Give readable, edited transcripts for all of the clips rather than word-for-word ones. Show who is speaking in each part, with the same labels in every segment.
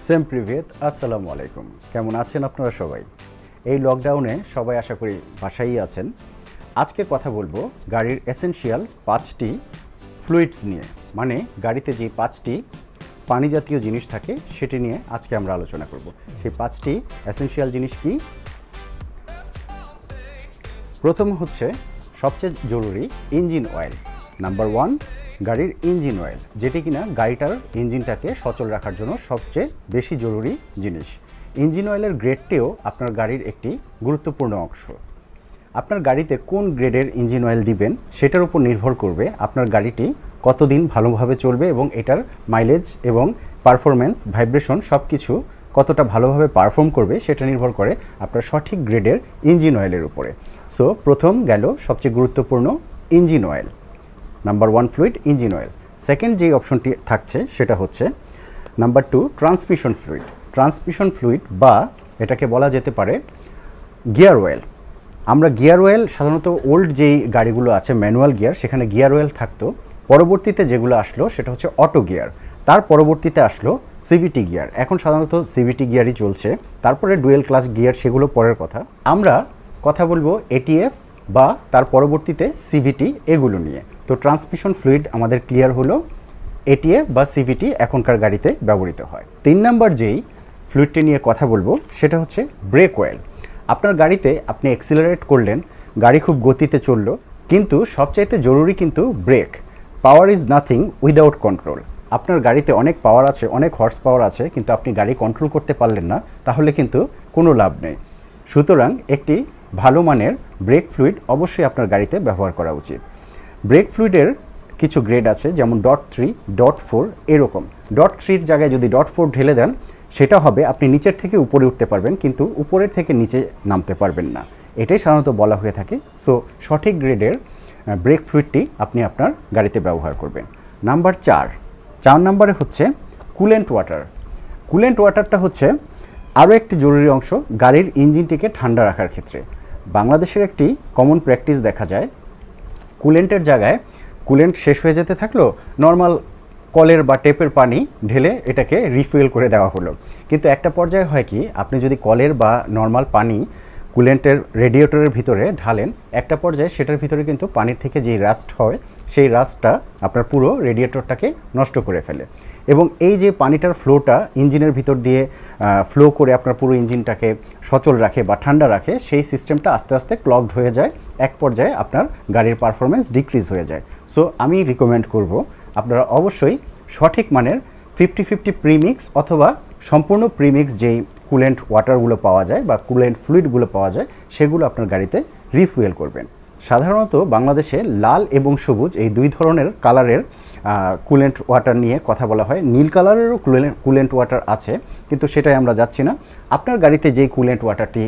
Speaker 1: Same প্রিভিয়েত আসসালামু আলাইকুম। কেমন আছেন আপনারা সবাই? এই লকডাউনে সবাই আশা করি বাসায়ই আছেন। আজকে কথা বলবো গাড়ির এসেনশিয়াল 5টি ফ্লুইডস নিয়ে, মানে গাড়িতে যে 5টি পানি জাতীয় জিনিস থাকে সেটি নিয়ে আজকে আমরা আলোচনা করব। সেই 5টি এসেনশিয়াল জিনিস কি? প্রথম হচ্ছে সবচেয়ে জরুরি ইঞ্জিন অয়েল। নাম্বার 1 গাড়ির ইঞ্জিন অয়েল, যেটি কিনা গাড়িটার ইঞ্জিনটাকে সচল রাখার জন্য সবচেয়ে বেশি জরুরি জিনিস। ইঞ্জিন অয়েলের গ্রেডটিও আপনার গাড়ির একটি গুরুত্বপূর্ণ অংশ। আপনার গাড়িতে কোন গ্রেডের ইঞ্জিন অয়েল দিবেন সেটার উপর নির্ভর করবে আপনার গাড়িটি কতদিন ভালোভাবে চলবে এবং এটার মাইলেজ এবং পারফরমেন্স, ভাইব্রেশন সব কিছু কতটা ভালোভাবে পারফর্ম করবে সেটা নির্ভর করে আপনার সঠিক গ্রেডের ইঞ্জিন অয়েলের উপরে। সো প্রথম গেল সবচেয়ে গুরুত্বপূর্ণ engine oil, number 1 fluid engine oil. Second যে অপশনটি থাকছে সেটা হচ্ছে number 2 transmission fluid. Transmission fluid বা এটাকে বলা যেতে পারে গিয়ার অয়েল। আমরা গিয়ার অয়েল সাধারণত ওল্ড যেই গাড়িগুলো আছে ম্যানুয়াল গিয়ার, সেখানে গিয়ার অয়েল থাকতো। পরবর্তীতে যেগুলো আসলো সেটা হচ্ছে অটো গিয়ার, তার পরবর্তীতে আসলো সিভিটি গিয়ার। এখন সাধারণত সিভিটি গিয়ারই চলছে, তারপরে ডুয়েল ক্লাস গিয়ার, সেগুলো পরের কথা। আমরা কথা বলবো এটিএফ বা তার পরবর্তীতে সিভিটি, এগুলো নিয়ে। তো ট্রান্সমিশন ফ্লুইড আমাদের ক্লিয়ার হলো, এটিএফ বা সিভিটি এখনকার গাড়িতে ব্যবহৃত হয়। 3 নাম্বার যেই ফ্লুইডটি নিয়ে কথা বলবো সেটা হচ্ছে ব্রেক অয়েল। আপনার গাড়িতে আপনি অ্যাক্সিলারেট করলেন, গাড়ি খুব গতিতে চললো, কিন্তু সবচাইতে জরুরি কিন্তু brake. Power is nothing without control. আপনার গাড়িতে অনেক পাওয়ার আছে, অনেক হর্স পাওয়ার আছে, কিন্তু আপনি গাড়ি কন্ট্রোল করতে পারলেন না, তাহলে কিন্তু কোনো লাভ নেই। সুতরাং একটি ভালো মানের ব্রেক ফ্লুইড অবশ্যই আপনার গাড়িতে ব্যবহার করা উচিত। ব্রেক ফ্লুইডের কিছু গ্রেড আছে, যেমন .3, .4 এরকম। .3-র জায়গায় যদি .4 ঢেলে দেন সেটা হবে আপনি নিচের থেকে উপরে উঠতে পারবেন, কিন্তু উপরের থেকে নিচে নামতে পারবেন না। এটাই সাধারণত বলা হয়ে থাকে। সো সঠিক গ্রেডের ব্রেক ফ্লুইডটি আপনি আপনার গাড়িতে ব্যবহার করবেন। নাম্বার 4 নম্বরে হচ্ছে কুলেন্ট ওয়াটার। কুলেন্ট ওয়াটারটা হচ্ছে আরও একটি জরুরি অংশ গাড়ির ইঞ্জিনটিকে ঠান্ডা রাখার ক্ষেত্রে। বাংলাদেশের একটি কমন প্র্যাকটিস দেখা যায়, কুলেন্টের জায়গায় কুলেন্ট শেষ হয়ে যেতে থাকলো, নর্মাল কলের বা টেপের পানি ঢেলে এটাকে রিফিল করে দেওয়া হলো। কিন্তু একটা পর্যায়ে হয় কি, আপনি যদি কলের বা নর্মাল পানি কুলেন্টের রেডিয়েটরের ভিতরে ঢালেন, একটা পর্যায়ে সেটার ভিতরে কিন্তু পানির থেকে যেই রাস্ট হয় সেই রাস্টটা আপনার পুরো রেডিয়েটরটাকে নষ্ট করে ফেলে। এবং এই যে পানিটার ফ্লোটা ইঞ্জিনের ভিতর দিয়ে ফ্লো করে আপনার পুরো ইঞ্জিনটাকে সচল রাখে বা ঠান্ডা রাখে, সেই সিস্টেমটা আস্তে আস্তে ক্লগড হয়ে যায়, এক পর্যায়ে আপনার গাড়ির পারফরমেন্স ডিক্রিজ হয়ে যায়। সো আমি রিকমেন্ড করব আপনারা অবশ্যই সঠিক মানের 50-50 প্রিমিক্স অথবা সম্পূর্ণ প্রিমিক্স যেই কুলেন্ট ওয়াটারগুলো পাওয়া যায় বা কুলেন্ট ফ্লুইডগুলো পাওয়া যায় সেগুলো আপনার গাড়িতে রিফুয়েল করবেন। সাধারণত বাংলাদেশে লাল এবং সবুজ এই দুই ধরনের কালারের কুলেন্ট ওয়াটার নিয়ে কথা বলা হয়। নীল কালারেরও কুলেন্ট ওয়াটার আছে, কিন্তু সেটাই আমরা যাচ্ছি না। আপনার গাড়িতে যেই কুলেন্ট ওয়াটারটি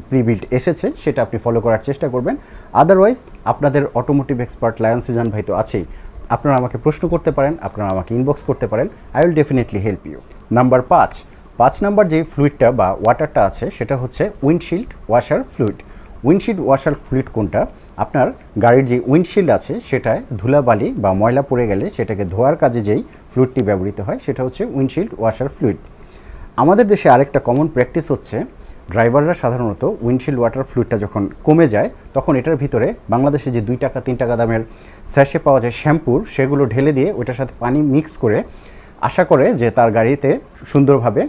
Speaker 1: প্রিবিল্ট এসেছে সেটা আপনি ফলো করার চেষ্টা করবেন। আদারওয়াইজ আপনাদের অটোমোটিভ এক্সপার্ট লায়ন সিজন ভাই তো আছেই, আপনারা আমাকে প্রশ্ন করতে পারেন, আপনারা আমাকে ইনবক্স করতে পারেন, I will definitely help you. Number 5 number যে ফ্লুইডটা বা ওয়াটারটা আছে সেটা হচ্ছে windshield washer fluid. Windshield washer fluid কোনটা? আপনার গাড়ির যে উইন্ডশিল্ড আছে সেটায় ধুলাবালি বা ময়লা পড়ে গেলে সেটাকে ধোয়ার কাজে যেই ফ্লুইডটি ব্যবহৃত হয় সেটা হচ্ছে উইন্ডশিল্ড ওয়াশার ফ্লুইড। আমাদের দেশে আরেকটা কমন প্র্যাকটিস হচ্ছে, ড্রাইভাররা সাধারণত উইন্ডশিল্ড ওয়াটার ফ্লুইডটা যখন কমে যায় তখন এটার ভিতরে বাংলাদেশে যে 2 টাকা 3 টাকা দামের স্যাশে পাওয়া যায় শ্যাম্পুর, সেগুলো ঢেলে দিয়ে ওইটার সাথে পানি মিক্স করে আশা করে যে তার গাড়িতে সুন্দরভাবে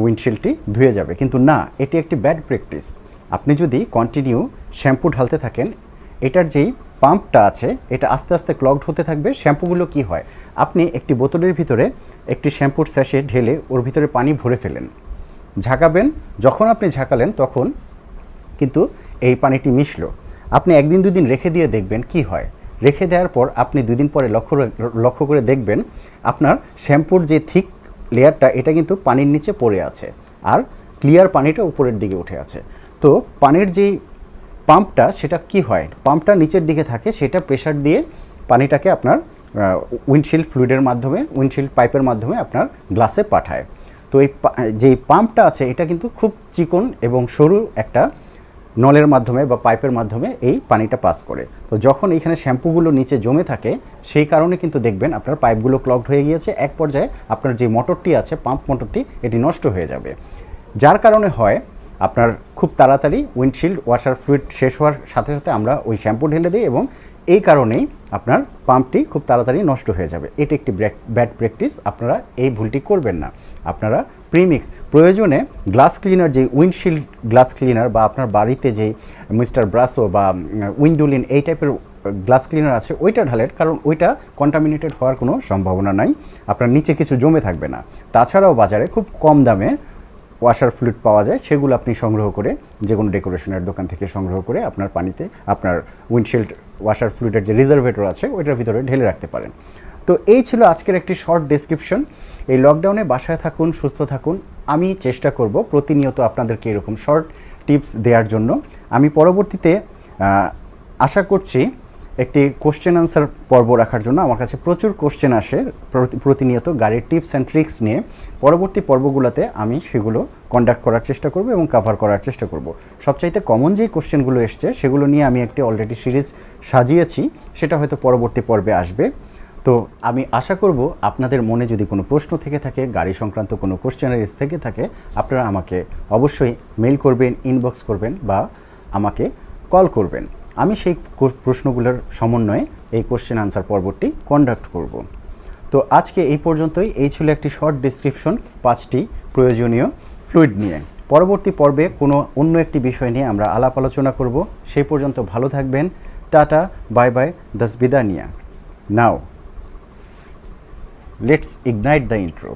Speaker 1: উইন্ডশিল্ডটি ধুয়ে যাবে, কিন্তু না, এটি একটি ব্যাড প্র্যাকটিস। আপনি যদি কন্টিনিউ শ্যাম্পু ঢালতে থাকেন, এটার যেই পাম্পটা আছে এটা আস্তে আস্তে ক্লগড হতে থাকবে। শ্যাম্পুগুলো কি হয়, আপনি একটি বোতলের ভিতরে একটি শ্যাম্পুর স্যাশে ঢেলে ওর ভিতরে পানি ভরে ফেলেন, ঝাঁকাবেন, যখন আপনি ঝাঁকালেন তখন কিন্তু এই পানিটি মিশলো। আপনি 1 দিন 2 দিন রেখে দিয়ে দেখবেন কি হয়। রেখে দেওয়ার পর আপনি 2 দিন পরে লক্ষ্য করে দেখবেন আপনার শ্যাম্পুর যে থিক লেয়ারটা এটা কিন্তু পানির নিচে পড়ে আছে, আর ক্লিয়ার পানিটা উপরের দিকে উঠে আছে। তো পানির যেই পাম্পটা সেটা কি হয়, পাম্পটা নিচের দিকে থাকে, সেটা প্রেশার দিয়ে পানিটাকে আপনার উইন্ডশিল্ড ফ্লুইডের মাধ্যমে, উইন্ডশিল্ড পাইপের মাধ্যমে আপনার গ্লাসে পাঠায়। তো এই যেই পাম্পটা আছে এটা কিন্তু খুব চিকন এবং সরু একটা নলের মাধ্যমে বা পাইপের মাধ্যমে এই পানিটা পাস করে। তো যখন এইখানে শ্যাম্পুগুলো নিচে জমে থাকে সেই কারণে কিন্তু দেখবেন আপনার পাইপগুলো ক্লগড হয়ে গিয়েছে, এক পর্যায়ে আপনার যে মোটরটি আছে পাম্প মোটরটি এটি নষ্ট হয়ে যাবে, যার কারণে হয় আপনার খুব তাড়াতাড়ি উইন্ডশিল্ড ওয়াশার ফ্লুইড শেষ হওয়ার সাথে সাথে আমরা ওই শ্যাম্পু ঢেলে দিই এবং এই কারণেই আপনার পাম্পটি খুব তাড়াতাড়ি নষ্ট হয়ে যাবে। এটি একটি ব্যাড প্র্যাকটিস, আপনারা এই ভুলটি করবেন না। আপনারা প্রিমিক্স প্রয়োজনে গ্লাস ক্লিনার, যে উইন্ডশিল্ড গ্লাস ক্লিনার বা আপনার বাড়িতে যে মিস্টার ব্রাসো বা উইন্ডোলিন এই টাইপের গ্লাস ক্লিনার আছে ওইটা ঢালেন, কারণ ওইটা কন্টামিনেটেড হওয়ার কোনো সম্ভাবনা নাই, আপনার নিচে কিছু জমে থাকবে না। তাছাড়াও বাজারে খুব কম দামে ওয়াশার ফ্লুইড পাওয়া যায়, সেগুলো আপনি সংগ্রহ করে যে কোনো ডেকোরেশনের দোকান থেকে সংগ্রহ করে আপনার পানিতে আপনার উইন্ডশিল্ড ওয়াশার ফ্লুইডের যে রিজার্ভেটর আছে ওইটার ভিতরে ঢেলে রাখতে পারেন। তো এই ছিল আজকের একটি শর্ট ডেসক্রিপশন। এই লকডাউনে বাসায় থাকুন, সুস্থ থাকুন। আমি চেষ্টা করব প্রতিনিয়ত আপনাদেরকে এরকম শর্ট টিপস দেওয়ার জন্য। আমি পরবর্তীতে আশা করছি একটি কোশ্চেন আনসার পর্ব রাখার জন্য। আমার কাছে প্রচুর কোশ্চেন আসে প্রতিনিয়ত গাড়ির টিপস অ্যান্ড ট্রিক্স নিয়ে। পরবর্তী পর্বগুলোতে আমি সেগুলো কন্ডাক্ট করার চেষ্টা করব এবং কভার করার চেষ্টা করব। সবচাইতে কমন যেই কোশ্চেনগুলো এসছে সেগুলো নিয়ে আমি একটি অলরেডি সিরিজ সাজিয়েছি, সেটা হয়তো পরবর্তী পর্বে আসবে। তো আমি আশা করব আপনাদের মনে যদি কোনো প্রশ্ন থেকে থাকে, গাড়ি সংক্রান্ত কোনো কোশ্চেনারিজ থেকে থাকে, আপনারা আমাকে অবশ্যই মেল করবেন, ইনবক্স করবেন বা আমাকে কল করবেন। আমি সেই প্রশ্নগুলোর সমন্বয়ে এই কোশ্চেন আনসার পর্বটি কন্ডাক্ট করব। তো আজকে এই পর্যন্তই। এই ছিল একটি শর্ট ডিসক্রিপশন 5টি প্রয়োজনীয় ফ্লুইড নিয়ে। পরবর্তী পর্বে কোনো অন্য একটি বিষয় নিয়ে আমরা আলাপ আলোচনা করব। সেই পর্যন্ত ভালো থাকবেন। টাটা, বাই বাই, দাস বিদানিয়া। Now let's ignite the intro.